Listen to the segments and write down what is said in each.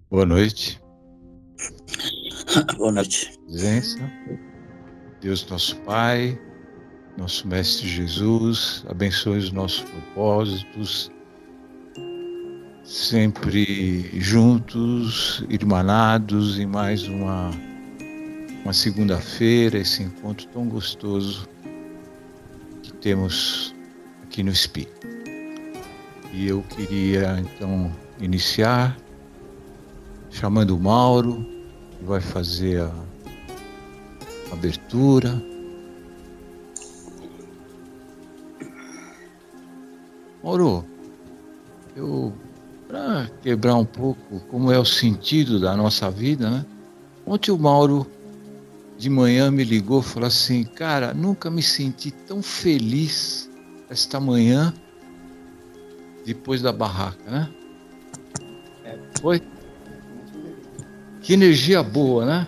Boa noite, Boa noite. presença, Deus nosso Pai, nosso Mestre Jesus, abençoe os nossos propósitos, sempre juntos, irmanados em mais uma segunda-feira, esse encontro tão gostoso que temos aqui no Espírito. E eu queria então iniciar chamando o Mauro, que vai fazer a abertura. Mauro, para quebrar um pouco como é o sentido da nossa vida, né? Ontem o Mauro de manhã me ligou e falou assim, cara, nunca me senti tão feliz esta manhã depois da barraca, né? Foi? Que energia boa, né?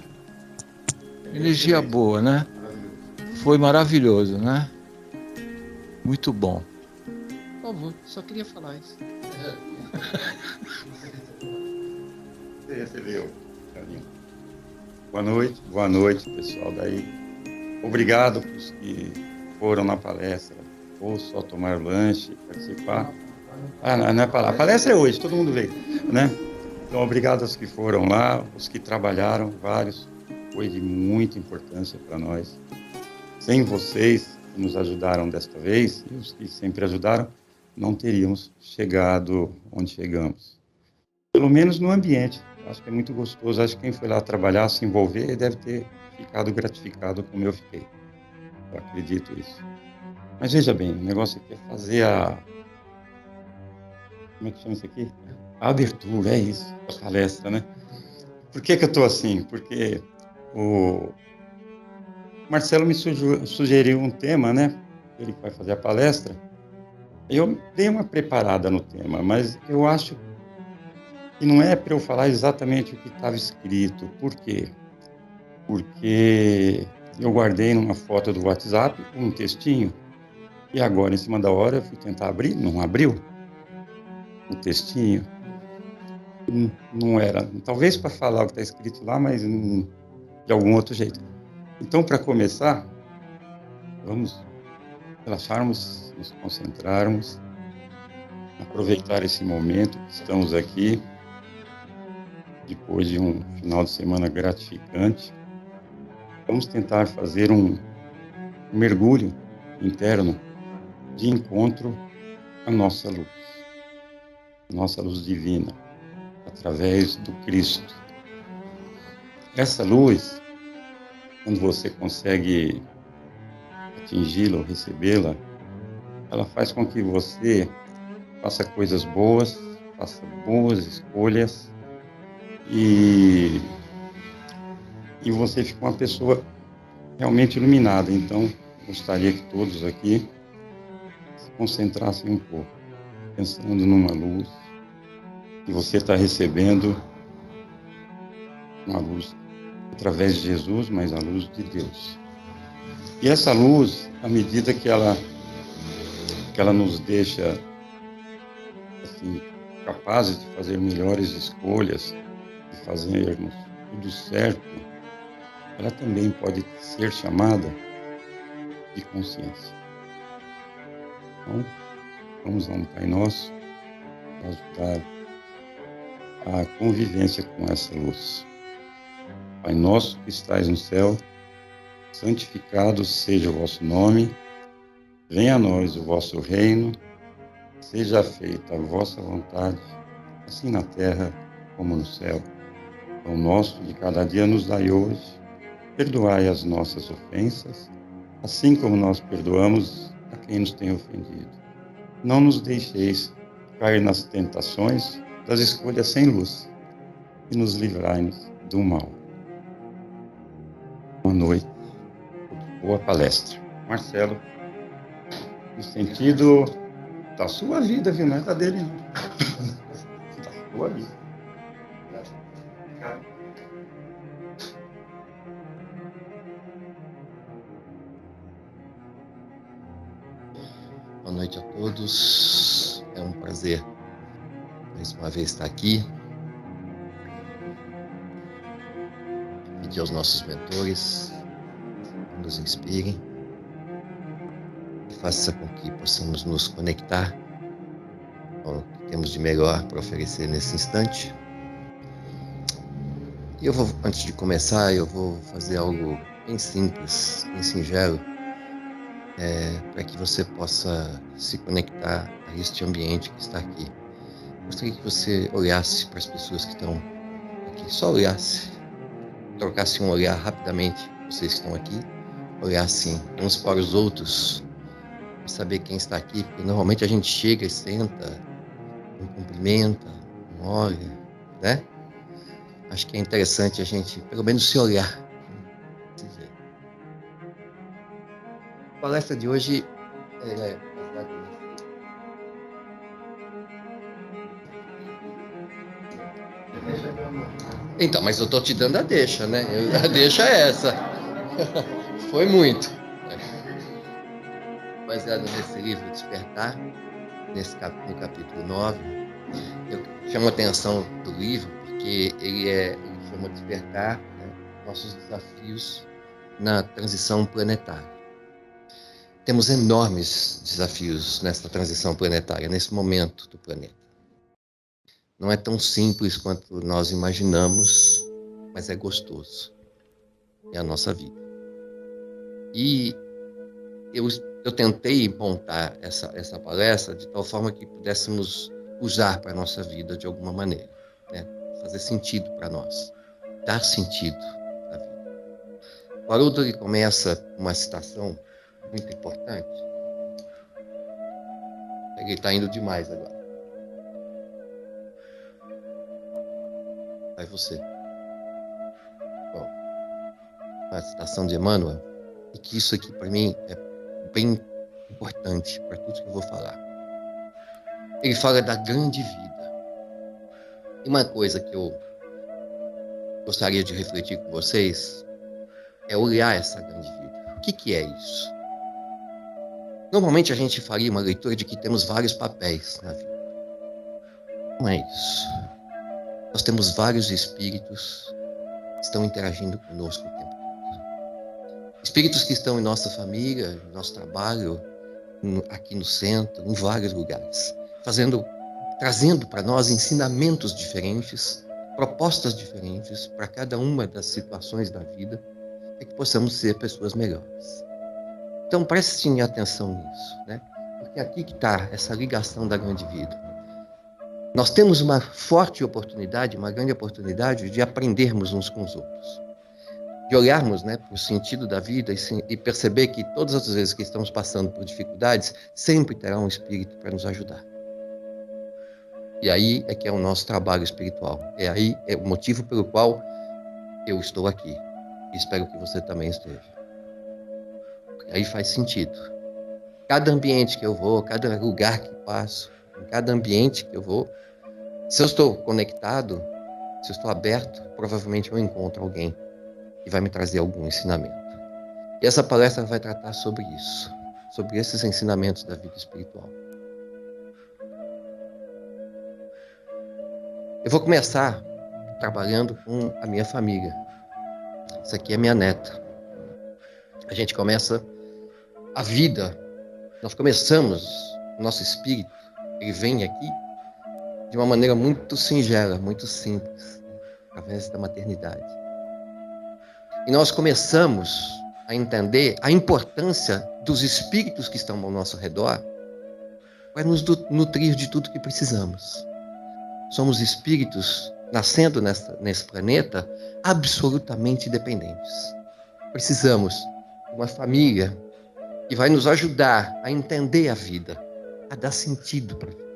Energia boa, né? Foi maravilhoso, né? Muito bom. Por favor, só queria falar isso. Você recebeu, Carlinhos. Boa noite, pessoal daí. Obrigado para os que foram na palestra, ou só tomar lanche, participar. Não é palestra. A palestra é hoje, todo mundo veio, né? Então, obrigado aos que foram lá, os que trabalharam, vários. Foi de muita importância para nós. Sem vocês, que nos ajudaram desta vez, e os que sempre ajudaram, não teríamos chegado onde chegamos. Pelo menos no ambiente. Acho que é muito gostoso. Acho que quem foi lá trabalhar, se envolver, deve ter ficado gratificado como eu fiquei. Eu acredito isso. Mas veja bem, o negócio aqui é fazer a... Como é que chama isso aqui? A abertura, é isso, a palestra, né? Por que eu estou assim? Porque o Marcelo me sugeriu um tema, né? Ele que vai fazer a palestra. Eu dei uma preparada no tema, mas eu acho que não é para eu falar exatamente o que estava escrito. Por quê? Porque eu guardei numa foto do WhatsApp um textinho e agora, em cima da hora, eu fui tentar abrir, não abriu o textinho. Não era, talvez para falar o que está escrito lá, mas de algum outro jeito. Então, para começar, vamos relaxarmos, nos concentrarmos, aproveitar esse momento que estamos aqui, depois de um final de semana gratificante. Vamos tentar fazer um mergulho interno de encontro à nossa luz divina, através do Cristo. Essa luz, quando você consegue atingi-la ou recebê-la, ela faz com que você faça coisas boas, faça boas escolhas e você fica uma pessoa realmente iluminada. Então, gostaria que todos aqui se concentrassem um pouco, pensando numa luz que você está recebendo, uma luz através de Jesus, mas a luz de Deus. E essa luz, à medida que ela nos deixa assim, capazes de fazer melhores escolhas, de fazermos tudo certo, ela também pode ser chamada de consciência. Então, vamos a um Pai Nosso para ajudar a convivência com essa luz. Pai nosso que estais no céu, santificado seja o vosso nome, venha a nós o vosso reino, seja feita a vossa vontade, assim na terra como no céu. O pão nosso de cada dia nos dai hoje, perdoai as nossas ofensas, assim como nós perdoamos a quem nos tem ofendido. Não nos deixeis cair nas tentações das escolhas sem luz, e nos livrai-nos do mal. Boa noite, boa palestra. Marcelo, no sentido da sua vida, viu? Não é da dele, não. Da sua vida. Boa noite a todos. É um prazer mais uma vez estar aqui. pedir aos nossos mentores que nos inspirem, que faça com que possamos nos conectar com o que temos de melhor para oferecer nesse instante. E antes de começar, eu vou fazer algo bem simples, bem singelo, para que você possa se conectar a este ambiente que está aqui. Gostaria que você olhasse para as pessoas que estão aqui, só olhasse, trocasse um olhar rapidamente, vocês que estão aqui, olhassem uns para os outros, para saber quem está aqui, porque normalmente a gente chega e senta, não cumprimenta, não olha, né? Acho que é interessante a gente, pelo menos, se olhar. A palestra de hoje é baseada Então, mas eu tô te dando a deixa, né? A deixa é essa. Foi muito. Baseado nesse livro Despertar, no capítulo 9, eu chamo a atenção do livro porque ele chama Despertar, né, nossos desafios na transição planetária. Temos enormes desafios nessa transição planetária, nesse momento do planeta. Não é tão simples quanto nós imaginamos, mas é gostoso. É a nossa vida. E eu tentei montar essa palestra de tal forma que pudéssemos usar para a nossa vida de alguma maneira, né? Fazer sentido para nós, dar sentido à vida. O Haroldo ele começa com uma citação muito importante. Ele está indo demais agora. Vai você. Bom, a citação de Emmanuel, e que isso aqui para mim é bem importante para tudo que eu vou falar. Ele fala da grande vida. E uma coisa que eu gostaria de refletir com vocês é olhar essa grande vida. O que é isso? Normalmente a gente faria uma leitura de que temos vários papéis na vida. Não é isso. Nós temos vários espíritos que estão interagindo conosco o tempo todo. Espíritos que estão em nossa família, em nosso trabalho, aqui no centro, em vários lugares, trazendo para nós ensinamentos diferentes, propostas diferentes para cada uma das situações da vida, para que possamos ser pessoas melhores. Então prestem atenção nisso, né? Porque aqui que está essa ligação da grande vida. Nós temos uma forte oportunidade, uma grande oportunidade de aprendermos uns com os outros. De olharmos, né, para o sentido da vida e perceber que todas as vezes que estamos passando por dificuldades, sempre terá um espírito para nos ajudar. E aí é que é o nosso trabalho espiritual. É o motivo pelo qual eu estou aqui. E espero que você também esteja. Porque aí faz sentido. Cada ambiente que eu vou, cada lugar que passo, em cada ambiente que eu vou, se eu estou conectado, se eu estou aberto, provavelmente eu encontro alguém que vai me trazer algum ensinamento. E essa palestra vai tratar sobre isso, sobre esses ensinamentos da vida espiritual. Eu vou começar trabalhando com a minha família. Essa aqui é minha neta. A gente começa a vida, nós começamos, o nosso espírito, ele vem aqui de uma maneira muito singela, muito simples, através da maternidade. E nós começamos a entender a importância dos espíritos que estão ao nosso redor para nos nutrir de tudo que precisamos. Somos espíritos nascendo nesse planeta absolutamente dependentes. Precisamos de uma família que vai nos ajudar a entender a vida, a dar sentido para a vida.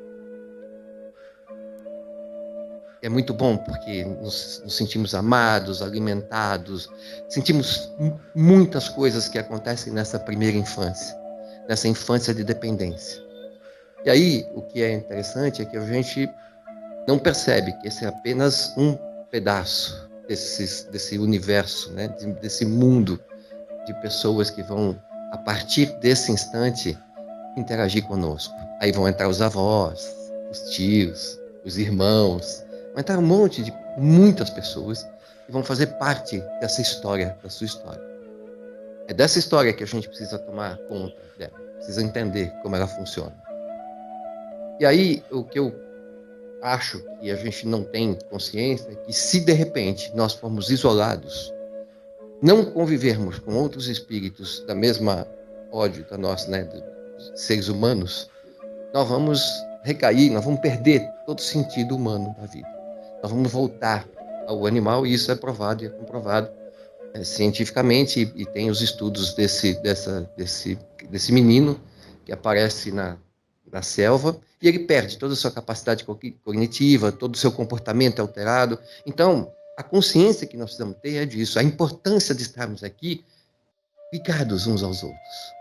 É muito bom porque nos sentimos amados, alimentados, sentimos muitas coisas que acontecem nessa primeira infância, nessa infância de dependência. E aí, o que é interessante é que a gente não percebe que esse é apenas um pedaço desse universo, né? Desse mundo de pessoas que vão, a partir desse instante, interagir conosco. Aí vão entrar os avós, os tios, os irmãos, vai entrar muitas pessoas e vão fazer parte dessa história, da sua história. É dessa história que a gente precisa tomar conta dela, precisa entender como ela funciona. E aí, o que eu acho que a gente não tem consciência é que se de repente nós formos isolados, não convivermos com outros espíritos da mesma ódio da nossa, né, dos seres humanos, nós vamos recair, nós vamos perder todo o sentido humano da vida. Nós vamos voltar ao animal, e isso é provado e é comprovado cientificamente, e tem os estudos desse menino que aparece na selva, e ele perde toda a sua capacidade cognitiva, todo o seu comportamento é alterado. Então, a consciência que nós precisamos ter é disso, a importância de estarmos aqui ligados uns aos outros.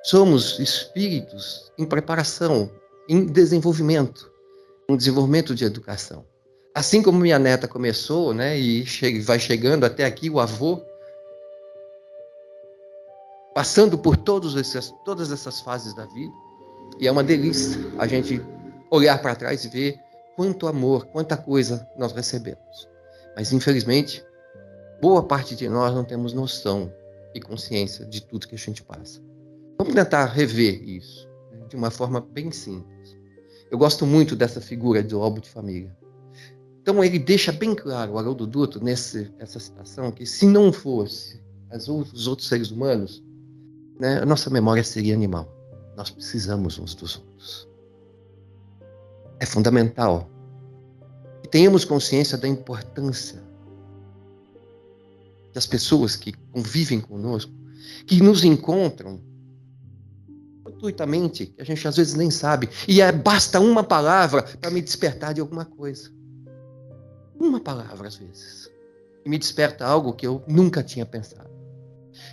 Somos espíritos em preparação, em desenvolvimento de educação. Assim como minha neta começou, né, e vai chegando até aqui o avô, passando por todas essas fases da vida, e é uma delícia a gente olhar para trás e ver quanto amor, quanta coisa nós recebemos. Mas, infelizmente, boa parte de nós não temos noção e consciência de tudo que a gente passa. Vamos tentar rever isso, né, de uma forma bem simples. Eu gosto muito dessa figura do álbum de família. Então, ele deixa bem claro, o Haroldo Dutra, nessa citação, que se não fosse os outros seres humanos, né, a nossa memória seria animal. Nós precisamos uns dos outros. É fundamental que tenhamos consciência da importância das pessoas que convivem conosco, que nos encontram gratuitamente, que a gente às vezes nem sabe, e basta uma palavra para me despertar de alguma coisa. Uma palavra, às vezes, e me desperta algo que eu nunca tinha pensado.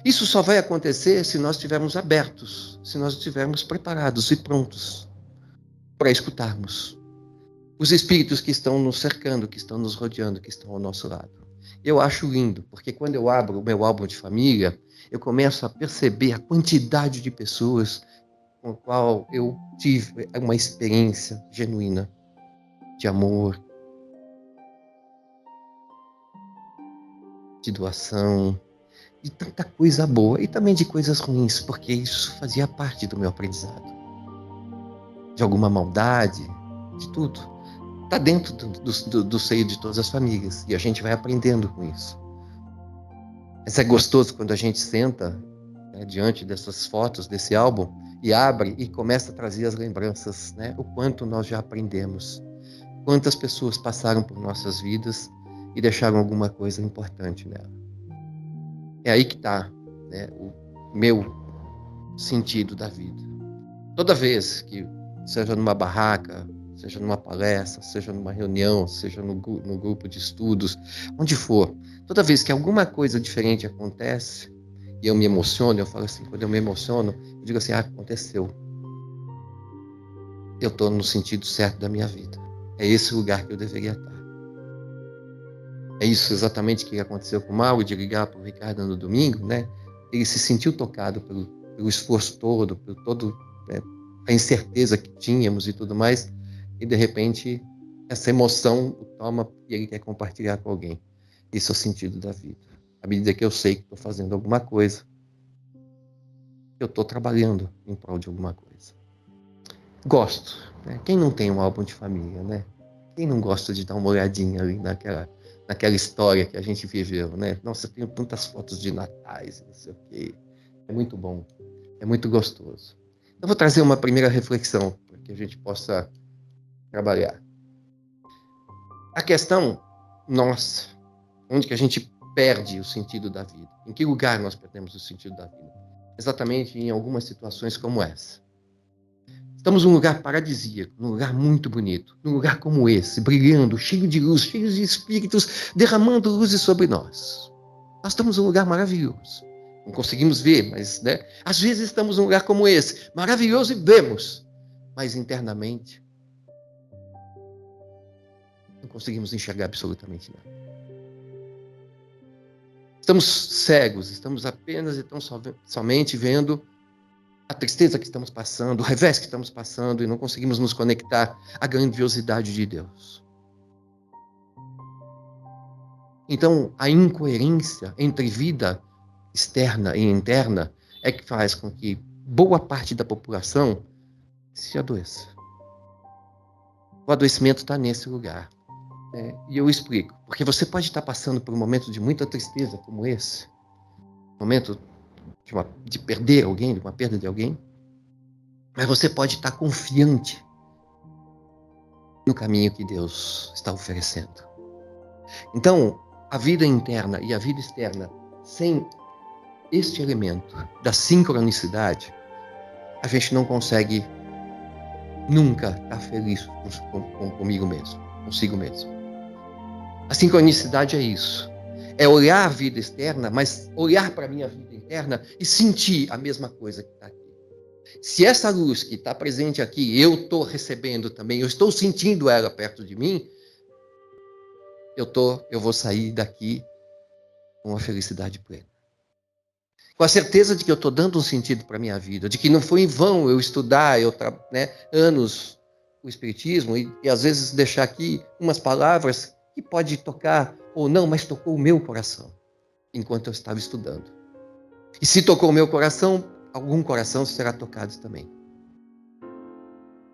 Isso só vai acontecer se nós estivermos abertos, se nós estivermos preparados e prontos para escutarmos os espíritos que estão nos cercando, que estão nos rodeando, que estão ao nosso lado. Eu acho lindo, porque quando eu abro o meu álbum de família, eu começo a perceber a quantidade de pessoas com a qual eu tive uma experiência genuína de amor, de doação, de tanta coisa boa e também de coisas ruins, porque isso fazia parte do meu aprendizado. De alguma maldade, de tudo. Está dentro do seio de todas as famílias, e a gente vai aprendendo com isso. Mas é gostoso quando a gente senta, né, diante dessas fotos, desse álbum, e abre e começa a trazer as lembranças, né, o quanto nós já aprendemos, quantas pessoas passaram por nossas vidas e deixaram alguma coisa importante nela. É aí que está, né, o meu sentido da vida. Toda vez que, seja numa barraca, seja numa palestra, seja numa reunião, seja no grupo de estudos, onde for, toda vez que alguma coisa diferente acontece, e eu me emociono, eu falo assim, quando eu me emociono, eu digo assim, aconteceu. Eu estou no sentido certo da minha vida. É esse lugar que eu deveria estar. É isso exatamente que aconteceu com o Mauro, de ligar para o Ricardo no domingo, né? Ele se sentiu tocado pelo esforço todo, por todo, né, a incerteza que tínhamos e tudo mais, e de repente essa emoção o toma e ele quer compartilhar com alguém. Esse é o sentido da vida. À medida que eu sei que estou fazendo alguma coisa, eu estou trabalhando em prol de alguma coisa. Gosto, né? Quem não tem um álbum de família, né? Quem não gosta de dar uma olhadinha ali naquela história que a gente viveu, né? Nossa, eu tenho tantas fotos de natais, não sei o quê. É muito bom, é muito gostoso. Eu vou trazer uma primeira reflexão para que a gente possa trabalhar. A questão nossa, onde que a gente perde o sentido da vida? Em que lugar nós perdemos o sentido da vida? Exatamente em algumas situações como essa. Estamos num lugar paradisíaco, num lugar muito bonito, num lugar como esse, brilhando, cheio de luz, cheio de espíritos, derramando luzes sobre nós. Nós estamos num lugar maravilhoso. Não conseguimos ver, mas, né, às vezes estamos num lugar como esse, maravilhoso, e vemos, mas internamente não conseguimos enxergar absolutamente nada. Estamos cegos, estamos apenas e tão somente vendo a tristeza que estamos passando, o revés que estamos passando, e não conseguimos nos conectar à grandiosidade de Deus. Então, a incoerência entre vida externa e interna é que faz com que boa parte da população se adoeça. O adoecimento está nesse lugar. E eu explico. Porque você pode estar passando por um momento de muita tristeza como esse, momento de perder alguém, de uma perda de alguém, mas você pode estar confiante no caminho que Deus está oferecendo. Então, a vida interna e a vida externa, sem este elemento da sincronicidade, a gente não consegue nunca estar feliz comigo mesmo, consigo mesmo. A sincronicidade é isso. É olhar a vida externa, mas olhar para a minha vida interna e sentir a mesma coisa que está aqui. Se essa luz que está presente aqui, eu estou recebendo também, eu estou sentindo ela perto de mim, eu vou sair daqui com uma felicidade plena. Com a certeza de que eu estou dando um sentido para a minha vida, de que não foi em vão eu estudar anos o Espiritismo e às vezes deixar aqui umas palavras que pode tocar ou não, mas tocou o meu coração enquanto eu estava estudando. E se tocou o meu coração, algum coração será tocado também.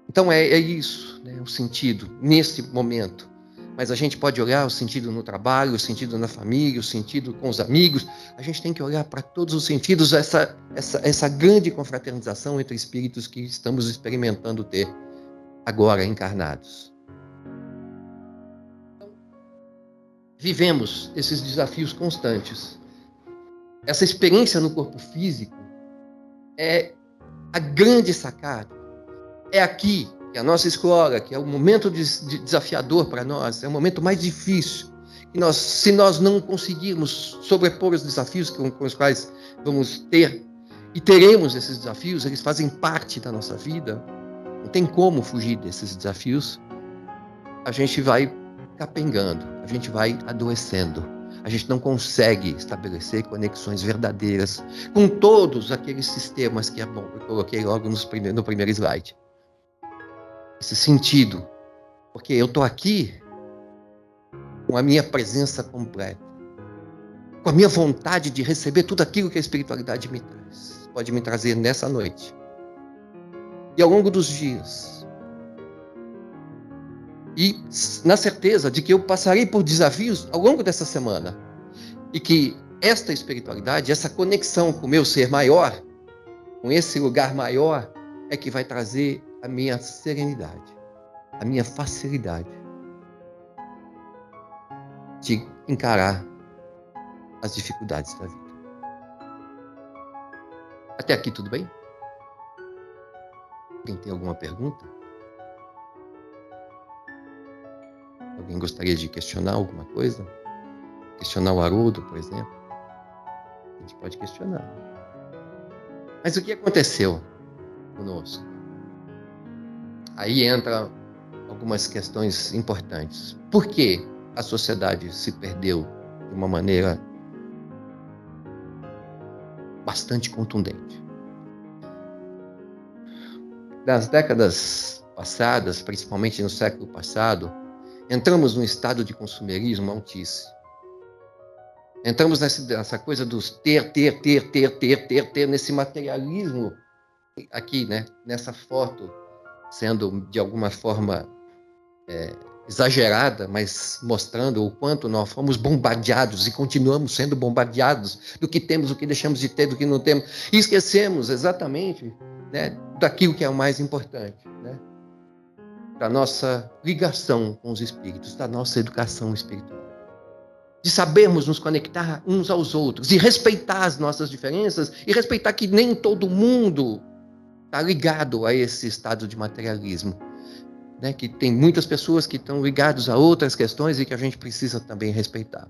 Então é isso, né, o sentido nesse momento. Mas a gente pode olhar o sentido no trabalho, o sentido na família, o sentido com os amigos. A gente tem que olhar para todos os sentidos, essa grande confraternização entre espíritos que estamos experimentando ter agora encarnados. Vivemos esses desafios constantes. Essa experiência no corpo físico é a grande sacada. É aqui que a nossa escola, que é o momento desafiador para nós, é o momento mais difícil. E se nós não conseguirmos sobrepor os desafios com os quais vamos ter, e teremos esses desafios, eles fazem parte da nossa vida, não tem como fugir desses desafios, a gente vai capengando, a gente vai adoecendo. A gente não consegue estabelecer conexões verdadeiras com todos aqueles sistemas que eu coloquei logo no primeiro slide. Esse sentido, porque eu estou aqui com a minha presença completa, com a minha vontade de receber tudo aquilo que a espiritualidade me traz, pode me trazer nessa noite e ao longo dos dias. E na certeza de que eu passarei por desafios ao longo dessa semana. E que esta espiritualidade, essa conexão com o meu ser maior, com esse lugar maior, é que vai trazer a minha serenidade, a minha facilidade de encarar as dificuldades da vida. Até aqui tudo bem? Alguém tem alguma pergunta? Alguém gostaria de questionar alguma coisa? Questionar o Haroldo, por exemplo? A gente pode questionar. Mas o que aconteceu conosco? Aí entra algumas questões importantes. Por que a sociedade se perdeu de uma maneira bastante contundente? Nas décadas passadas, principalmente no século passado, entramos num estado de consumerismo altíssimo. Entramos nessa coisa dos ter, nesse materialismo aqui, né? Nessa foto, sendo de alguma forma exagerada, mas mostrando o quanto nós fomos bombardeados e continuamos sendo bombardeados do que temos, do que deixamos de ter, do que não temos. E esquecemos exatamente, né, daquilo que é o mais importante, né? Da nossa ligação com os espíritos, da nossa educação espiritual. De sabermos nos conectar uns aos outros, de respeitar as nossas diferenças e respeitar que nem todo mundo está ligado a esse estado de materialismo, né? Que tem muitas pessoas que estão ligadas a outras questões e que a gente precisa também respeitar.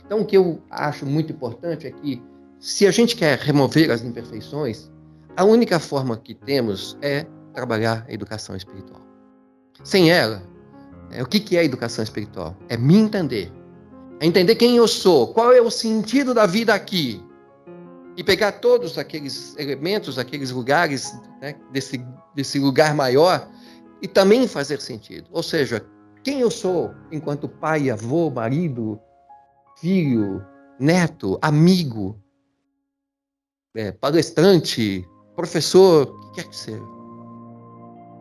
Então, o que eu acho muito importante é que, se a gente quer remover as imperfeições, a única forma que temos é trabalhar a educação espiritual. Sem ela, o que é a educação espiritual? É me entender. É entender quem eu sou, qual é o sentido da vida aqui. E pegar todos aqueles elementos, aqueles lugares, né, desse lugar maior, e também fazer sentido. Ou seja, quem eu sou enquanto pai, avô, marido, filho, neto, amigo, palestrante, professor, o que quer que seja.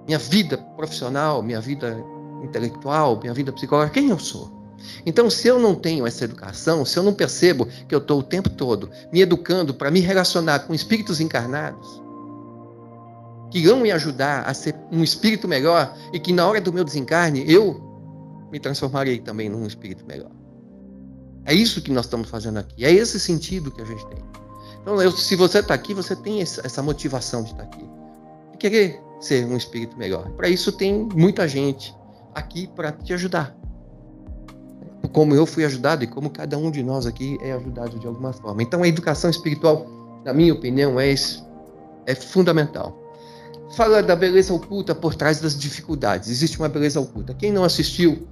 Minha vida profissional, minha vida intelectual, minha vida psicológica, quem eu sou? Então, se eu não tenho essa educação, se eu não percebo que eu estou o tempo todo me educando para me relacionar com espíritos encarnados, que irão me ajudar a ser um espírito melhor e que na hora do meu desencarne eu me transformarei também num espírito melhor. É isso que nós estamos fazendo aqui. É esse sentido que a gente tem. Então, se você está aqui, você tem essa motivação de estar aqui. De querer ser um espírito melhor. Para isso tem muita gente aqui para te ajudar. Como eu fui ajudado e como cada um de nós aqui é ajudado de alguma forma. Então, a educação espiritual, na minha opinião, é fundamental. Fala da beleza oculta por trás das dificuldades. Existe uma beleza oculta. Quem não assistiu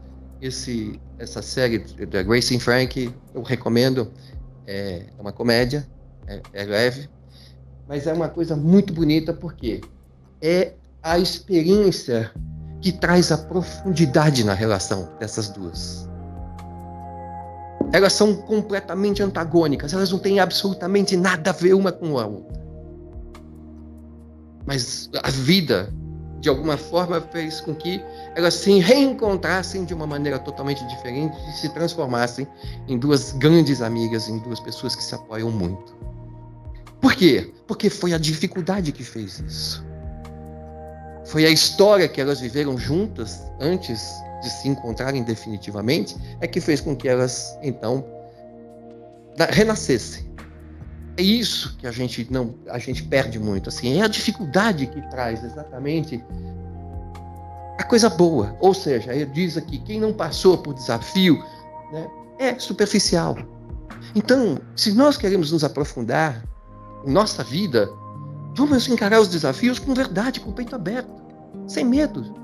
essa série da Grace Frank, eu recomendo. É uma comédia, é leve, mas é uma coisa muito bonita porque é a experiência que traz a profundidade na relação dessas duas. Elas são completamente antagônicas, elas não têm absolutamente nada a ver uma com a outra. Mas a vida, de alguma forma, fez com que elas se reencontrassem de uma maneira totalmente diferente e se transformassem em duas grandes amigas, em duas pessoas que se apoiam muito. Por quê? Porque foi a dificuldade que fez isso. Foi a história que elas viveram juntas antes de se encontrarem definitivamente, é que fez com que elas, então, renascessem. É isso que a gente perde muito, assim, é a dificuldade que traz exatamente a coisa boa. Ou seja, ele diz aqui, quem não passou por desafio, né, é superficial. Então, se nós queremos nos aprofundar em nossa vida, vamos encarar os desafios com verdade, com o peito aberto, sem medo.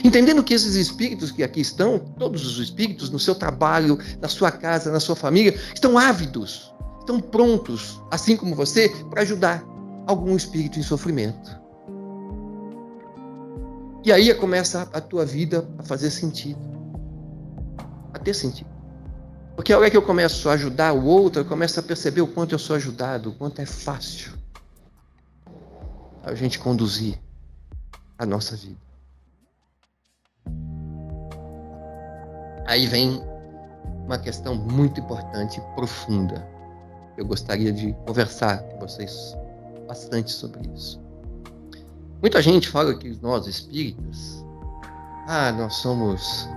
Entendendo que esses espíritos que aqui estão, todos os espíritos, no seu trabalho, na sua casa, na sua família, estão ávidos, estão prontos, assim como você, para ajudar algum espírito em sofrimento. E aí começa a tua vida a fazer sentido, a ter sentido. Porque a hora que eu começo a ajudar o outro, eu começo a perceber o quanto eu sou ajudado, o quanto é fácil a gente conduzir a nossa vida. Aí vem uma questão muito importante e profunda. Eu gostaria de conversar com vocês bastante sobre isso. Muita gente fala que nós, espíritas, nós somos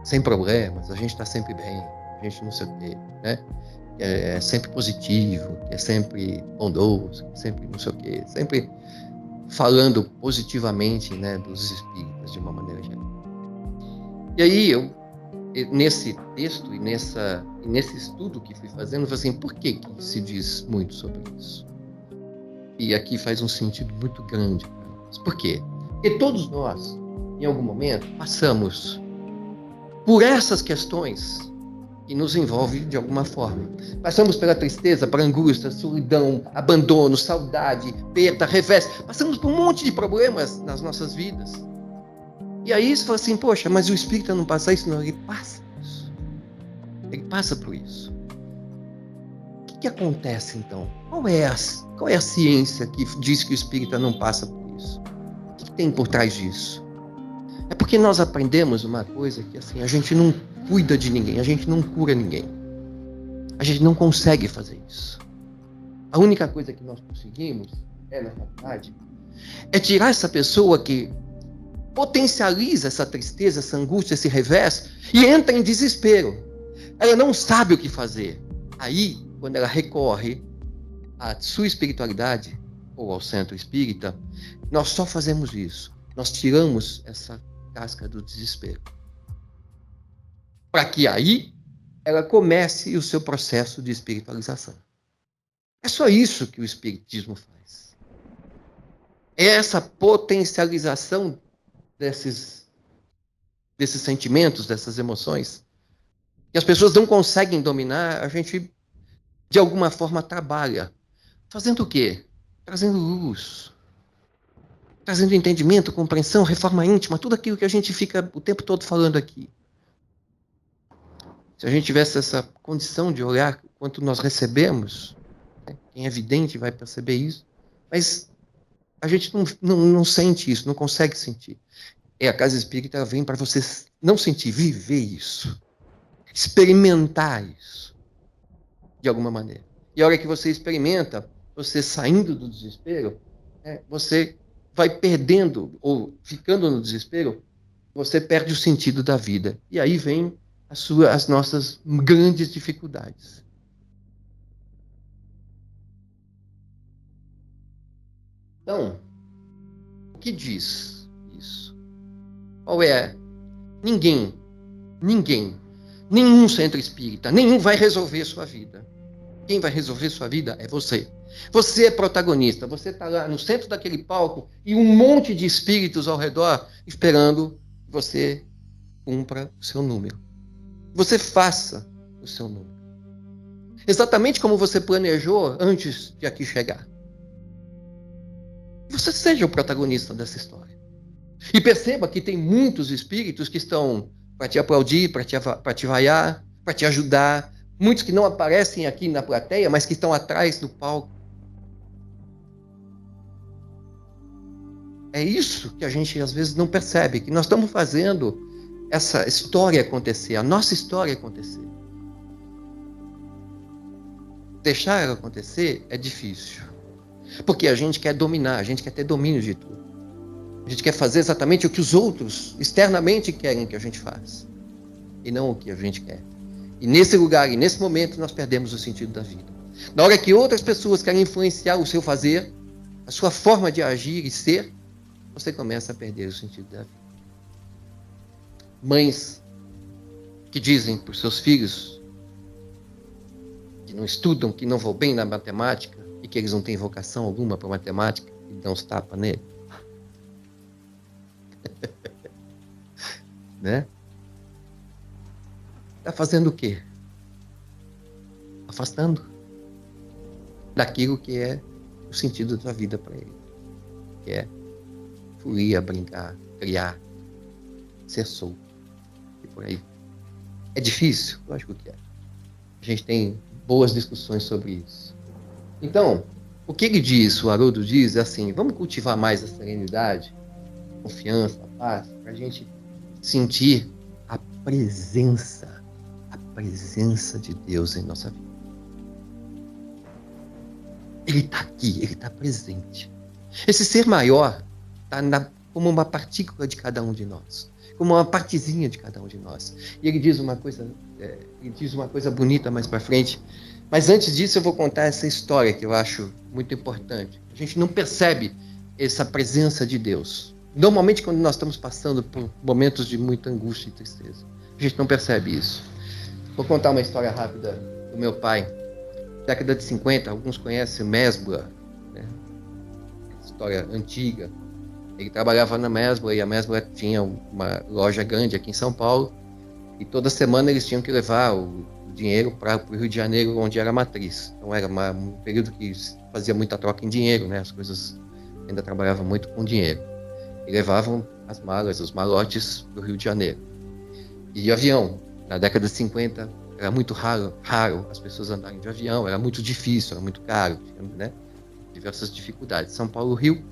sem problemas, a gente está sempre bem, a gente não sei o quê, né? É sempre positivo, é sempre bondoso, sempre não sei o quê, sempre falando positivamente, né, dos espíritas de uma maneira geral. E aí nesse texto e nesse estudo que fui fazendo, eu falei assim, por que se diz muito sobre isso? E aqui faz um sentido muito grande para nós. Por quê? Porque todos nós, em algum momento, passamos por essas questões que nos envolvem de alguma forma. Passamos pela tristeza, pela angústia, solidão, abandono, saudade, perda, revés. Passamos por um monte de problemas nas nossas vidas. E aí você fala assim, poxa, mas o espírita não passa isso? Não, ele passa isso. Ele passa por isso. O que acontece então? Qual é a ciência que diz que o espírita não passa por isso? O que tem por trás disso? É porque nós aprendemos uma coisa que assim, a gente não cuida de ninguém, a gente não cura ninguém. A gente não consegue fazer isso. A única coisa que nós conseguimos, na verdade, é tirar essa pessoa que potencializa essa tristeza, essa angústia, esse revés e entra em desespero. Ela não sabe o que fazer. Aí, quando ela recorre à sua espiritualidade ou ao centro espírita, nós só fazemos isso. Nós tiramos essa casca do desespero. Para que aí ela comece o seu processo de espiritualização. É só isso que o espiritismo faz. É essa potencialização desses sentimentos, dessas emoções, que as pessoas não conseguem dominar, a gente, de alguma forma, trabalha. Fazendo o quê? Trazendo luz. Trazendo entendimento, compreensão, reforma íntima, tudo aquilo que a gente fica o tempo todo falando aqui. Se a gente tivesse essa condição de olhar quanto nós recebemos, né? Quem é vidente vai perceber isso, mas a gente não sente isso, não consegue sentir. E a casa espírita vem para você não sentir, viver isso, experimentar isso, de alguma maneira. E a hora que você experimenta, você saindo do desespero, você vai perdendo, ou ficando no desespero, você perde o sentido da vida. E aí vem as nossas grandes dificuldades. Então, o que diz isso? Qual é? Ninguém, nenhum centro espírita, nenhum vai resolver sua vida. Quem vai resolver sua vida é você. Você é protagonista, você está lá no centro daquele palco e um monte de espíritos ao redor esperando que você cumpra o seu número. Você faça o seu número. Exatamente como você planejou antes de aqui chegar. Você seja o protagonista dessa história. E perceba que tem muitos espíritos que estão para te aplaudir, para te vaiar, para te ajudar. Muitos que não aparecem aqui na plateia, mas que estão atrás do palco. É isso que a gente às vezes não percebe, que nós estamos fazendo essa história acontecer, a nossa história acontecer. Deixar ela acontecer é difícil. Porque a gente quer dominar, a gente quer ter domínio de tudo. A gente quer fazer exatamente o que os outros externamente querem que a gente faça. E não o que a gente quer. E nesse lugar, e nesse momento, nós perdemos o sentido da vida. Na hora que outras pessoas querem influenciar o seu fazer, a sua forma de agir e ser, você começa a perder o sentido da vida. Mães que dizem para os seus filhos que não estudam, que não vão bem na matemática e que eles não têm vocação alguma para matemática e dão uns tapas nele. Né? Está fazendo o quê? Afastando daquilo que é o sentido da vida para ele. Que é fluir, brincar, criar, ser solto. E por aí. É difícil? Lógico que é. A gente tem boas discussões sobre isso. Então, o que ele diz, o Haroldo diz, é assim, vamos cultivar mais a serenidade, a confiança, a paz, para a gente sentir a presença de Deus em nossa vida. Ele está aqui, ele está presente. Esse ser maior está como uma partícula de cada um de nós, como uma partezinha de cada um de nós. E ele diz uma coisa bonita mais para frente. Mas antes disso eu vou contar essa história que eu acho muito importante. A gente não percebe essa presença de Deus. Normalmente quando nós estamos passando por momentos de muita angústia e tristeza, a gente não percebe isso. Vou contar uma história rápida do meu pai. Década de 50, alguns conhecem Mesbla, né? História antiga. Ele trabalhava na Mesbla e a Mesbla tinha uma loja grande aqui em São Paulo e toda semana eles tinham que levar o dinheiro para o Rio de Janeiro, onde era a matriz. Então era um período que fazia muita troca em dinheiro, né? As coisas ainda trabalhavam muito com dinheiro. E levavam as malas, os malotes para o Rio de Janeiro. E de avião, na década de 50, era muito raro as pessoas andarem de avião, era muito difícil, era muito caro, né? Diversas dificuldades. São Paulo, Rio.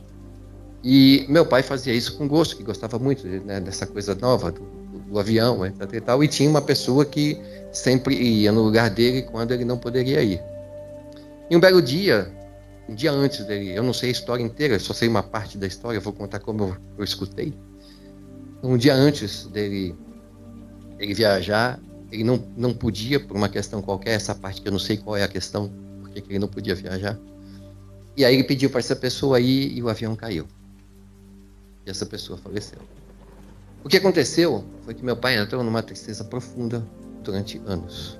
E meu pai fazia isso com gosto, que gostava muito, né, dessa coisa nova do avião, etc e tal. E tinha uma pessoa que sempre ia no lugar dele quando ele não poderia ir. E um belo dia, um dia antes dele, eu não sei a história inteira, só sei uma parte da história, eu vou contar como eu escutei. Um dia antes dele viajar, ele não podia, por uma questão qualquer, essa parte que eu não sei qual é a questão, porque ele não podia viajar. E aí ele pediu para essa pessoa ir e o avião caiu. E essa pessoa faleceu. O que aconteceu foi que meu pai entrou numa tristeza profunda durante anos.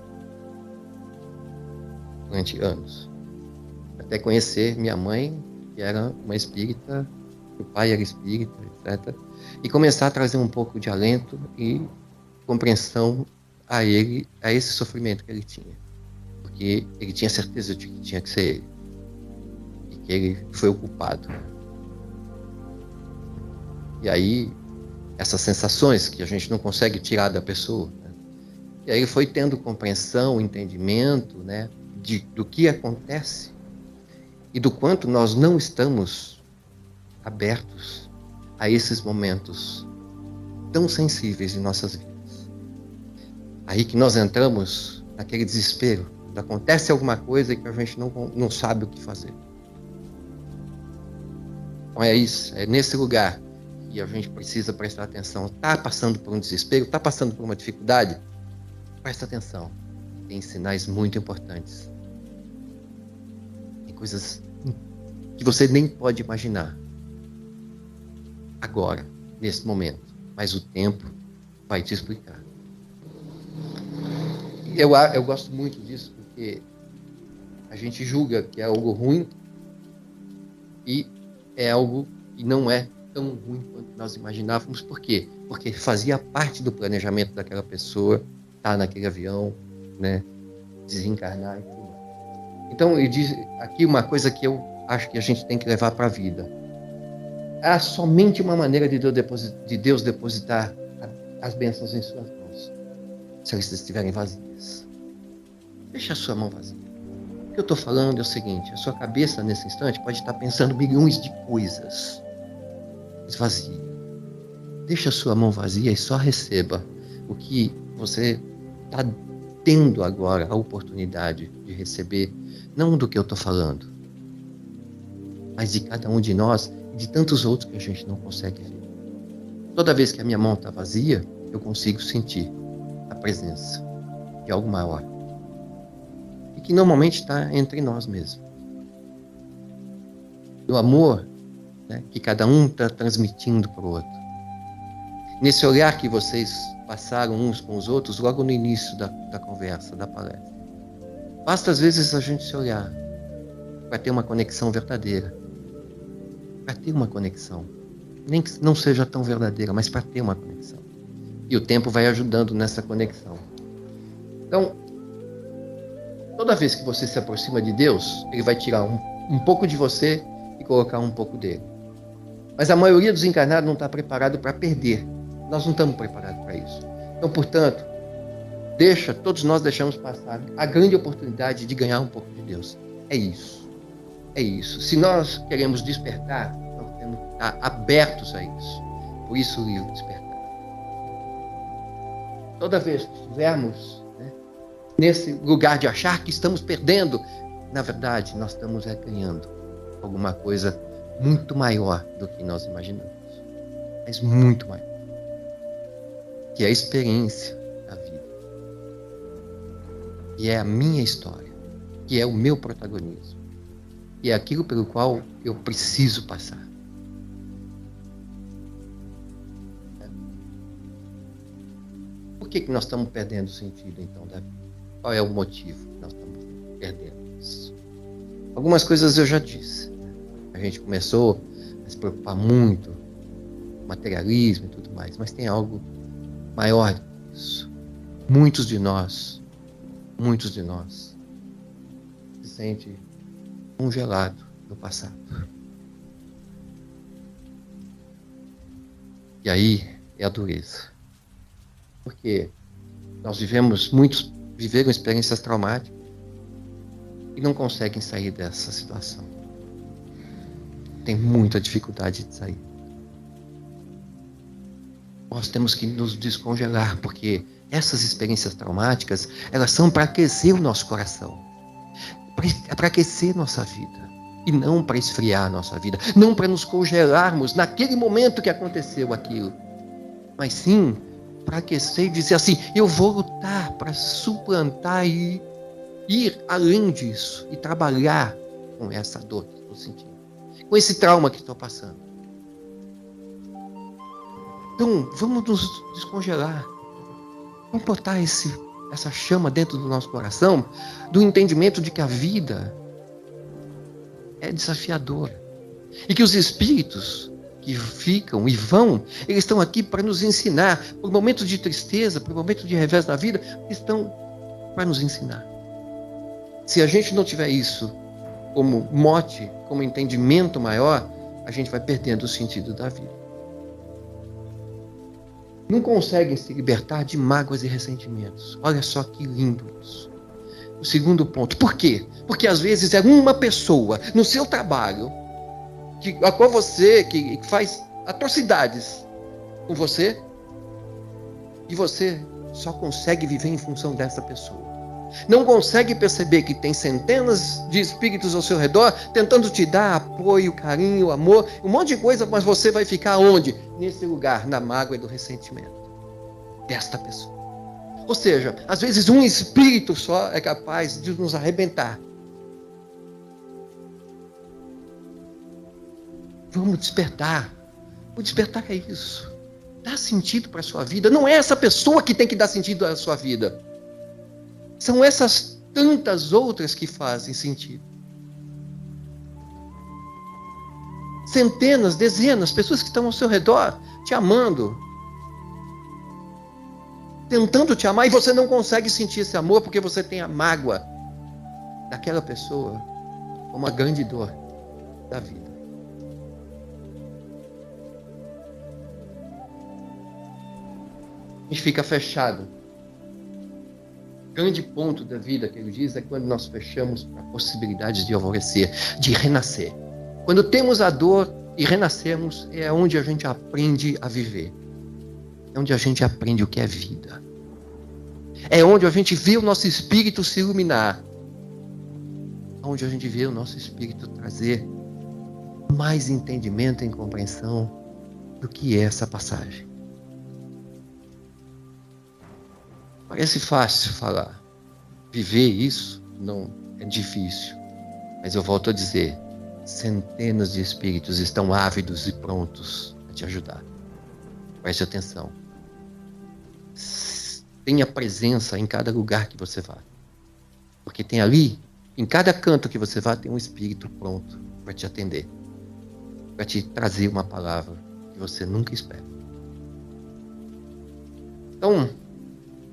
Até conhecer minha mãe, que era uma espírita, o pai era espírita, etc. E começar a trazer um pouco de alento e compreensão a ele, a esse sofrimento que ele tinha. Porque ele tinha certeza de que tinha que ser ele. E que ele foi o culpado. E aí, essas sensações que a gente não consegue tirar da pessoa, né? E aí ele foi tendo compreensão, entendimento, né, do que acontece e do quanto nós não estamos abertos a esses momentos tão sensíveis em nossas vidas. Aí que nós entramos naquele desespero. Acontece alguma coisa que a gente não sabe o que fazer. Então é isso, é nesse lugar que a gente precisa prestar atenção. Está passando por um desespero, está passando por uma dificuldade? Presta atenção. Tem sinais muito importantes. Tem coisas que você nem pode imaginar agora, nesse momento. Mas o tempo vai te explicar. Eu gosto muito disso, porque a gente julga que é algo ruim e é algo que não é tão ruim quanto nós imaginávamos. Por quê? Porque fazia parte do planejamento daquela pessoa estar naquele avião, né, desencarnar e tudo mais. Então, ele diz aqui uma coisa que eu acho que a gente tem que levar para a vida. Há somente uma maneira de Deus depositar as bênçãos em suas mãos. Se elas estiverem vazias. Deixa a sua mão vazia. O que eu estou falando é o seguinte: a sua cabeça nesse instante pode estar pensando milhões de coisas. Esvazie. Deixa a sua mão vazia e só receba o que você está tendo agora a oportunidade de receber. Não do que eu estou falando, mas de cada um de nós e de tantos outros que a gente não consegue ver. Toda vez que a minha mão está vazia, eu consigo sentir a presença de algo maior. E que normalmente está entre nós mesmos. Do amor, né, que cada um está transmitindo para o outro. Nesse olhar que vocês passaram uns com os outros, logo no início da conversa, da palestra. Basta às vezes a gente se olhar para ter uma conexão verdadeira. Para ter uma conexão. Nem que não seja tão verdadeira, mas para ter uma conexão. E o tempo vai ajudando nessa conexão. Então, toda vez que você se aproxima de Deus, Ele vai tirar um pouco de você e colocar um pouco dele. Mas a maioria dos encarnados não está preparado para perder. Nós não estamos preparados para isso. Então, portanto, todos nós deixamos passar a grande oportunidade de ganhar um pouco de Deus. É isso. É isso. Se nós queremos despertar, nós temos que estar abertos a isso. Por isso o livro Despertar. Toda vez que estivermos, né, nesse lugar de achar que estamos perdendo, na verdade, nós estamos ganhando alguma coisa muito maior do que nós imaginamos. Mas muito maior. Que é a experiência da vida. Que é a minha história. Que é o meu protagonismo. Que é aquilo pelo qual eu preciso passar. Por que nós estamos perdendo o sentido, então, da vida? Qual é o motivo que nós estamos perdendo isso? Algumas coisas eu já disse. A gente começou a se preocupar muito com materialismo e tudo mais, mas tem algo maior do que isso. Muitos de nós se sentem congelados no passado. E aí é a dureza. Porque muitos viveram experiências traumáticas e não conseguem sair dessa situação. Tem muita dificuldade de sair. Nós temos que nos descongelar, porque essas experiências traumáticas, elas são para aquecer o nosso coração, para aquecer nossa vida, e não para esfriar a nossa vida, não para nos congelarmos naquele momento que aconteceu aquilo, mas sim para aquecer e dizer assim: eu vou lutar para suplantar e ir além disso, e trabalhar com essa dor que estou sentindo, com esse trauma que estou passando. Então, vamos nos descongelar. Vamos botar essa chama dentro do nosso coração, do entendimento de que a vida é desafiadora. E que os espíritos que ficam e vão, eles estão aqui para nos ensinar. Por momentos de tristeza, por momentos de revés da vida, estão para nos ensinar. Se a gente não tiver isso como mote, como entendimento maior, a gente vai perdendo o sentido da vida. não conseguem se libertar de mágoas e ressentimentos. Olha só que lindo isso. O segundo ponto. Por quê? Porque às vezes é uma pessoa no seu trabalho a qual você que faz atrocidades com você e você só consegue viver em função dessa pessoa. Não consegue perceber que tem centenas de espíritos ao seu redor tentando te dar apoio, carinho, amor, um monte de coisa, mas você vai ficar onde? Nesse lugar, na mágoa e do ressentimento desta pessoa. Ou seja, às vezes um espírito só é capaz de nos arrebentar. Vamos despertar. O despertar é isso. Dá sentido para a sua vida. Não é essa pessoa que tem que dar sentido à sua vida. São essas tantas outras que fazem sentido. Centenas, dezenas, pessoas que estão ao seu redor, te amando, tentando te amar, e você não consegue sentir esse amor porque você tem a mágoa daquela pessoa, uma grande dor da vida. A gente fica fechado. O grande ponto da vida que ele diz é quando nós fechamos para a possibilidade de alvorecer, de renascer. Quando temos a dor e renascemos, é onde a gente aprende a viver. É onde a gente aprende o que é vida. É onde a gente vê o nosso espírito se iluminar. É onde a gente vê o nosso espírito trazer mais entendimento e compreensão do que é essa passagem. Parece fácil falar. Viver isso não é difícil. Mas eu volto a dizer, centenas de espíritos estão ávidos e prontos a te ajudar. Preste atenção. Tenha presença em cada lugar que você vá. Porque tem ali, em cada canto que você vá, tem um espírito pronto para te atender. Para te trazer uma palavra que você nunca espera. Então,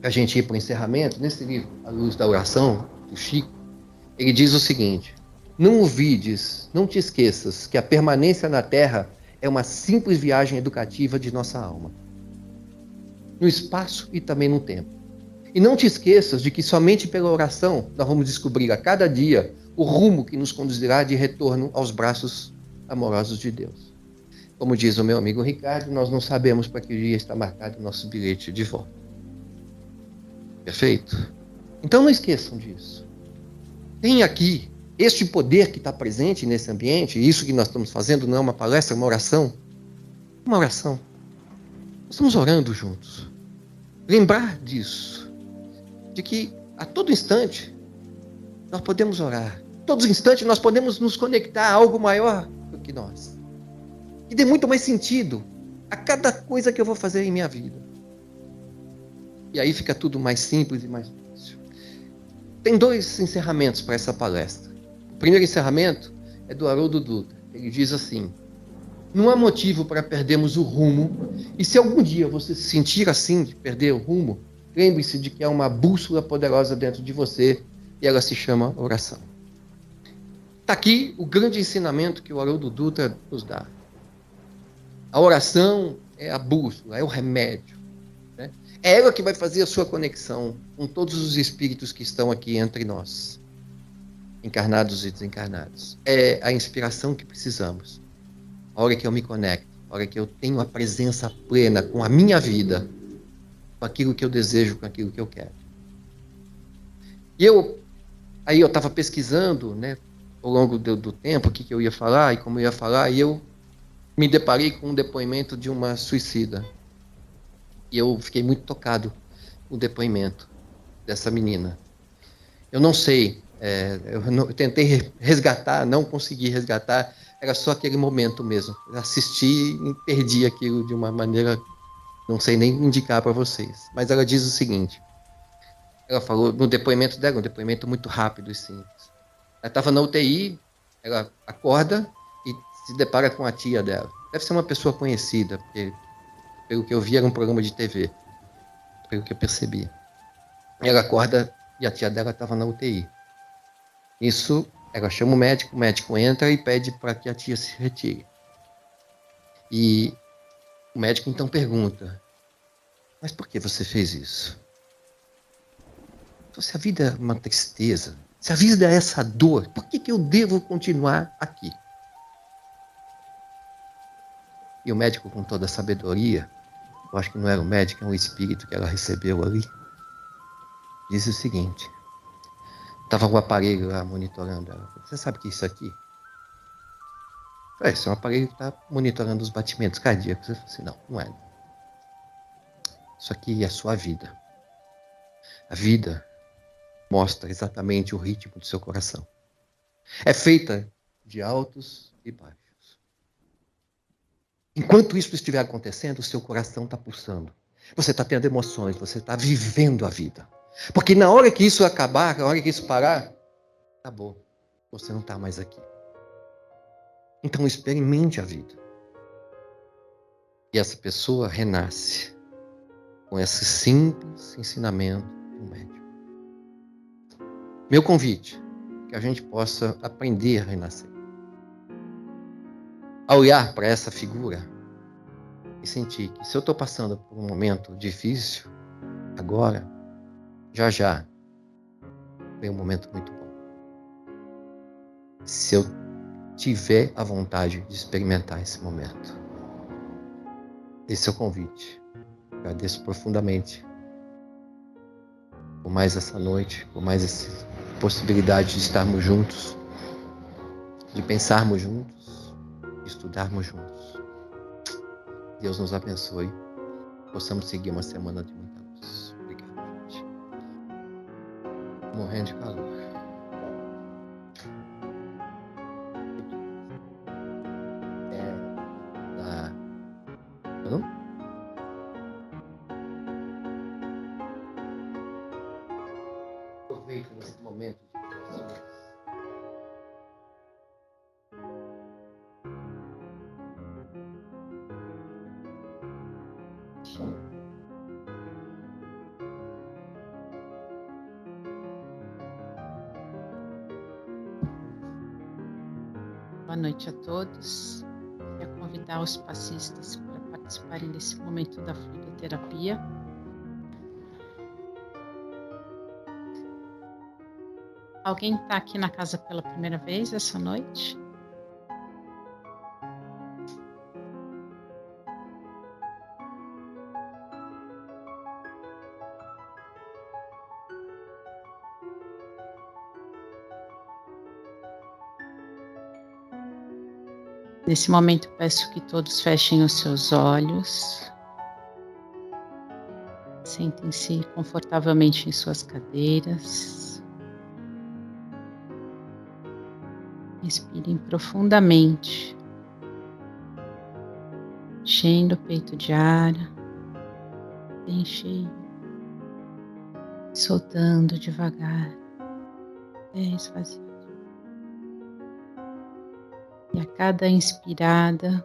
para a gente ir para o encerramento, nesse livro, A Luz da Oração, do Chico, ele diz o seguinte: não ouvides, não te esqueças que a permanência na Terra é uma simples viagem educativa de nossa alma, no espaço e também no tempo. E não te esqueças de que somente pela oração nós vamos descobrir a cada dia o rumo que nos conduzirá de retorno aos braços amorosos de Deus. Como diz o meu amigo Ricardo, nós não sabemos para que dia está marcado o nosso bilhete de volta. Perfeito? Então não esqueçam disso. Tem aqui este poder que está presente nesse ambiente, e isso que nós estamos fazendo não é uma palestra, é uma oração. Uma oração. Nós estamos orando juntos. Lembrar disso. De que a todo instante nós podemos orar. A todo instante nós podemos nos conectar a algo maior do que nós. Que dê muito mais sentido a cada coisa que eu vou fazer em minha vida. E aí fica tudo mais simples e mais fácil. Tem 2 encerramentos para essa palestra. O primeiro encerramento é do Haroldo Dutra. Ele diz assim: não há motivo para perdermos o rumo, e se algum dia você se sentir assim, de perder o rumo, lembre-se de que há uma bússola poderosa dentro de você, e ela se chama oração. Está aqui o grande ensinamento que o Haroldo Dutra nos dá. A oração é a bússola, é o remédio. É ela que vai fazer a sua conexão com todos os espíritos que estão aqui entre nós, encarnados e desencarnados. É a inspiração que precisamos. A hora que eu me conecto, a hora que eu tenho a presença plena com a minha vida, com aquilo que eu desejo, com aquilo que eu quero. E aí eu estava pesquisando, né, ao longo do tempo, o que eu ia falar e como eu ia falar, e eu me deparei com um depoimento de uma suicida. E eu fiquei muito tocado com o depoimento dessa menina. Eu não sei, eu tentei resgatar, não consegui resgatar, era só aquele momento mesmo. Eu assisti e perdi aquilo de uma maneira, não sei nem indicar para vocês. Mas ela diz o seguinte, ela falou no depoimento dela, um depoimento muito rápido e simples. Ela estava na UTI, ela acorda e se depara com a tia dela. Deve ser uma pessoa conhecida, porque pelo que eu vi, era um programa de TV. Pelo que eu percebi. Ela acorda e a tia dela estava na UTI. Isso, ela chama o médico entra e pede para que a tia se retire. E o médico então pergunta: Mas por que você fez isso? Então, se a vida é uma tristeza, se a vida é essa dor, por que eu devo continuar aqui? E o médico, com toda a sabedoria, eu acho que não era o médico, é um espírito que ela recebeu ali, disse o seguinte: estava o aparelho lá monitorando ela. Você sabe o que é isso aqui? Isso é um aparelho que está monitorando os batimentos cardíacos. Eu falei assim, não é. Isso aqui é a sua vida. A vida mostra exatamente o ritmo do seu coração. É feita de altos e baixos. Enquanto isso estiver acontecendo, o seu coração está pulsando. Você está tendo emoções, você está vivendo a vida. Porque na hora que isso acabar, na hora que isso parar, acabou. Você não está mais aqui. Então experimente a vida. E essa pessoa renasce com esse simples ensinamento do médico. Meu convite, que a gente possa aprender a renascer. A olhar para essa figura e sentir que se eu estou passando por um momento difícil, agora, já, vem um momento muito bom. Se eu tiver a vontade de experimentar esse momento. Esse é o convite. Agradeço profundamente por mais essa noite, por mais essa possibilidade de estarmos juntos, de pensarmos juntos, de estudarmos juntos. Deus nos abençoe. Possamos seguir uma semana de muita luz. Obrigado, gente. Morrendo de calor. Não? Aproveito nesse momento de oração. Boa noite a todos. Quero convidar os passistas para participarem desse momento da fluidoterapia. Alguém está aqui na casa pela primeira vez essa noite? Nesse momento, peço que todos fechem os seus olhos. Sentem-se confortavelmente em suas cadeiras. Respirem profundamente, enchendo o peito de ar, bem cheio, soltando devagar, esvaziando. E a cada inspirada,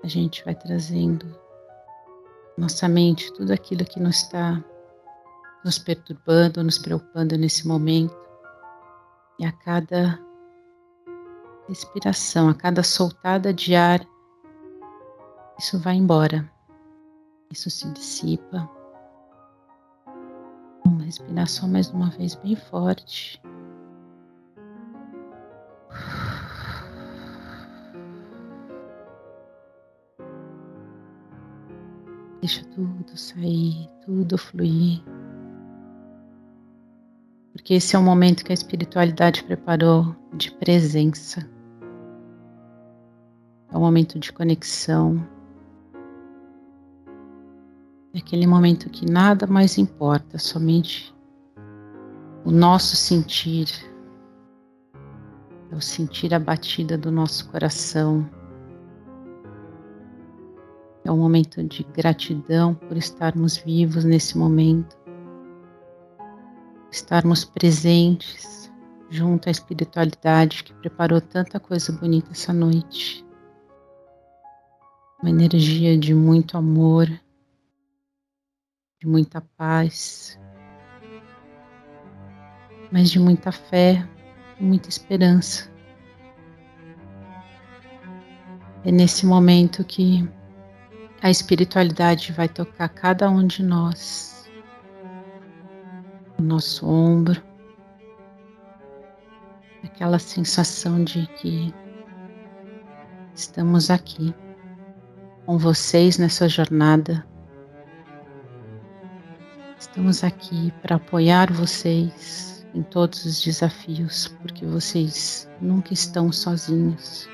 a gente vai trazendo à nossa mente tudo aquilo que não está nos perturbando, nos preocupando nesse momento. E a cada respiração, a cada soltada de ar, isso vai embora. Isso se dissipa. Vamos respirar só mais uma vez bem forte. Deixa tudo sair, tudo fluir. Porque esse é o momento que a espiritualidade preparou de presença. É um momento de conexão. É aquele momento que nada mais importa, somente o nosso sentir. É o sentir a batida do nosso coração. É um momento de gratidão por estarmos vivos nesse momento. Estarmos presentes junto à espiritualidade que preparou tanta coisa bonita essa noite. Uma energia de muito amor, de muita paz, mas de muita fé e muita esperança. É nesse momento que A espiritualidade vai tocar cada um de nós, no nosso ombro, aquela sensação de que estamos aqui com vocês nessa jornada. Estamos aqui para apoiar vocês em todos os desafios, porque vocês nunca estão sozinhos.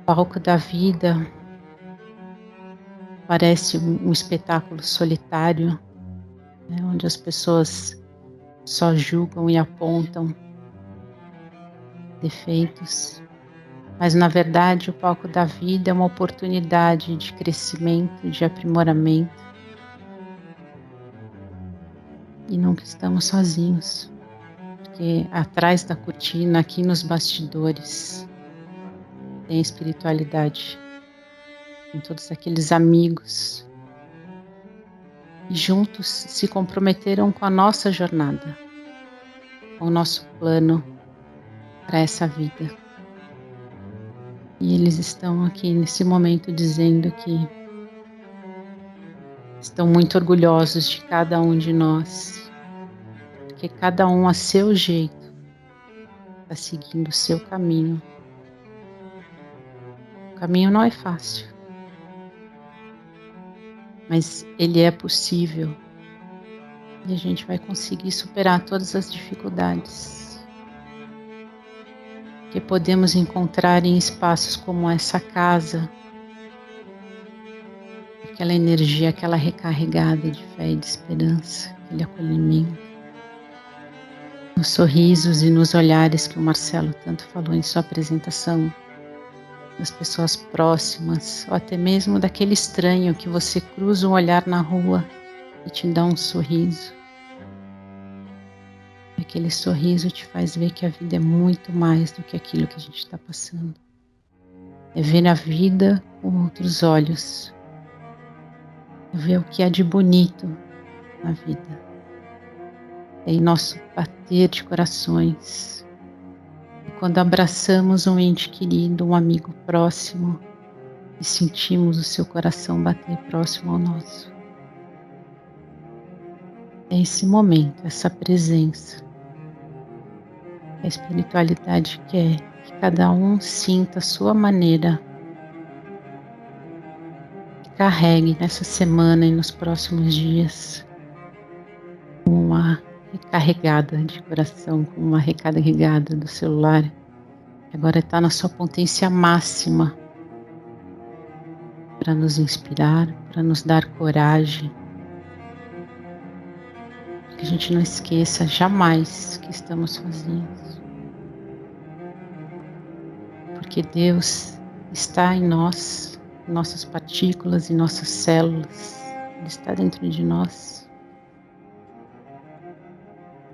O palco da vida parece um espetáculo solitário, né, onde as pessoas só julgam e apontam defeitos. Mas, na verdade, o palco da vida é uma oportunidade de crescimento, de aprimoramento. E nunca estamos sozinhos, porque atrás da cortina, aqui nos bastidores, tem espiritualidade, tem todos aqueles amigos que juntos se comprometeram com a nossa jornada, com o nosso plano para essa vida. E eles estão aqui nesse momento dizendo que estão muito orgulhosos de cada um de nós, porque cada um a seu jeito está seguindo o seu caminho. O caminho não é fácil, mas ele é possível e a gente vai conseguir superar todas as dificuldades que podemos encontrar em espaços como essa casa, aquela energia, aquela recarregada de fé e de esperança, aquele acolhimento, nos sorrisos e nos olhares que o Marcelo tanto falou em sua apresentação, das pessoas próximas, ou até mesmo daquele estranho que você cruza um olhar na rua e te dá um sorriso. Aquele sorriso te faz ver que a vida é muito mais do que aquilo que a gente está passando. É ver a vida com outros olhos. É ver o que há de bonito na vida. É em nosso bater de corações. E quando abraçamos um ente querido, um amigo próximo, e sentimos o seu coração bater próximo ao nosso. É esse momento, essa presença. A espiritualidade quer que cada um sinta a sua maneira e carregue nessa semana e nos próximos dias uma recarregada de coração, com uma recarregada do celular, que agora está na sua potência máxima para nos inspirar, para nos dar coragem, que a gente não esqueça jamais que estamos sozinhos. Porque Deus está em nós, em nossas partículas, em nossas células. Ele está dentro de nós.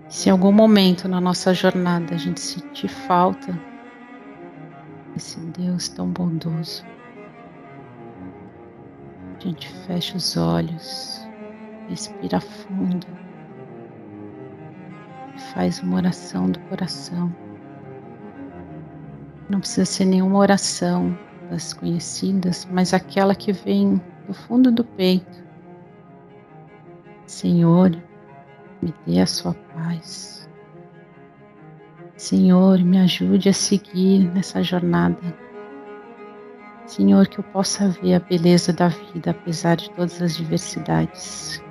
Se em algum momento na nossa jornada a gente sentir falta desse Deus tão bondoso, a gente fecha os olhos, respira fundo e faz uma oração do coração. Não precisa ser nenhuma oração das conhecidas, mas aquela que vem do fundo do peito. Senhor, me dê a sua paz. Senhor, me ajude a seguir nessa jornada. Senhor, que eu possa ver a beleza da vida, apesar de todas as diversidades.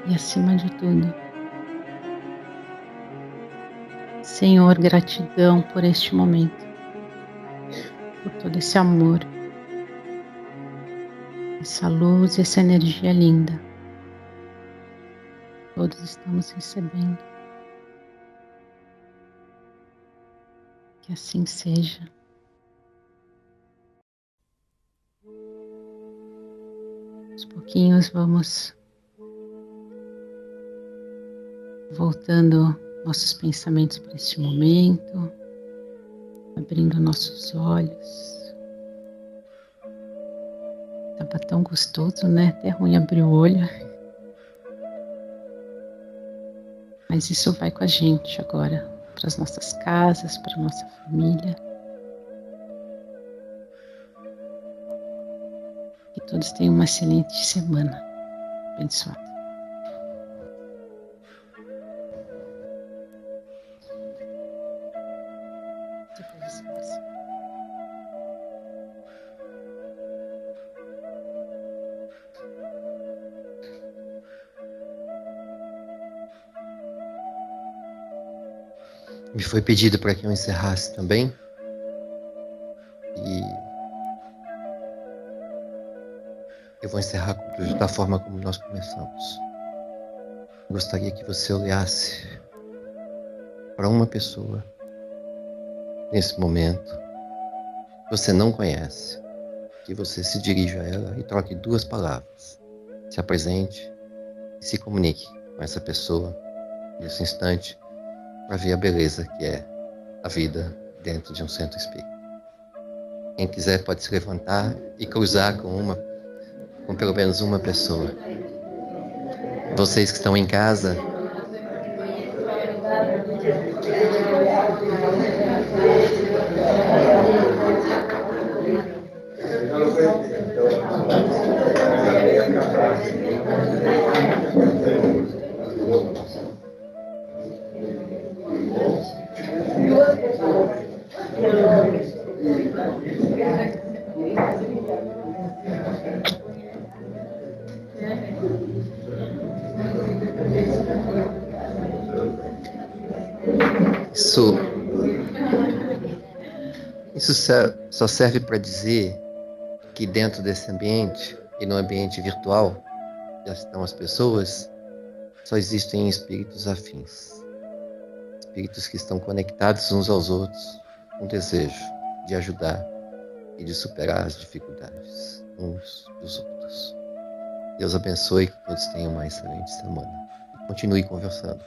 E acima de tudo, Senhor, gratidão por este momento, por todo esse amor, essa luz e essa energia linda. Todos estamos recebendo. Que assim seja. Aos pouquinhos vamos voltando nossos pensamentos para este momento, abrindo nossos olhos. Estava tão gostoso, né? Até ruim abrir o olho. Mas isso vai com a gente agora, para as nossas casas, para a nossa família. todos tenham uma excelente semana abençoada. Me foi pedido para que eu encerrasse também. E eu vou encerrar da forma como nós começamos. Gostaria que você olhasse para uma pessoa nesse momento que você não conhece, que você se dirija a ela e troque 2 palavras. Se apresente e se comunique com essa pessoa nesse instante para ver a beleza que é a vida dentro de um centro espírita. Quem quiser pode se levantar e cruzar com pelo menos uma pessoa. Vocês que estão em casa, isso só serve para dizer que dentro desse ambiente e no ambiente virtual, já estão as pessoas, só existem espíritos afins. Espíritos que estão conectados uns aos outros com o desejo de ajudar e de superar as dificuldades uns dos outros. Deus abençoe, que todos tenham uma excelente semana. Continue conversando.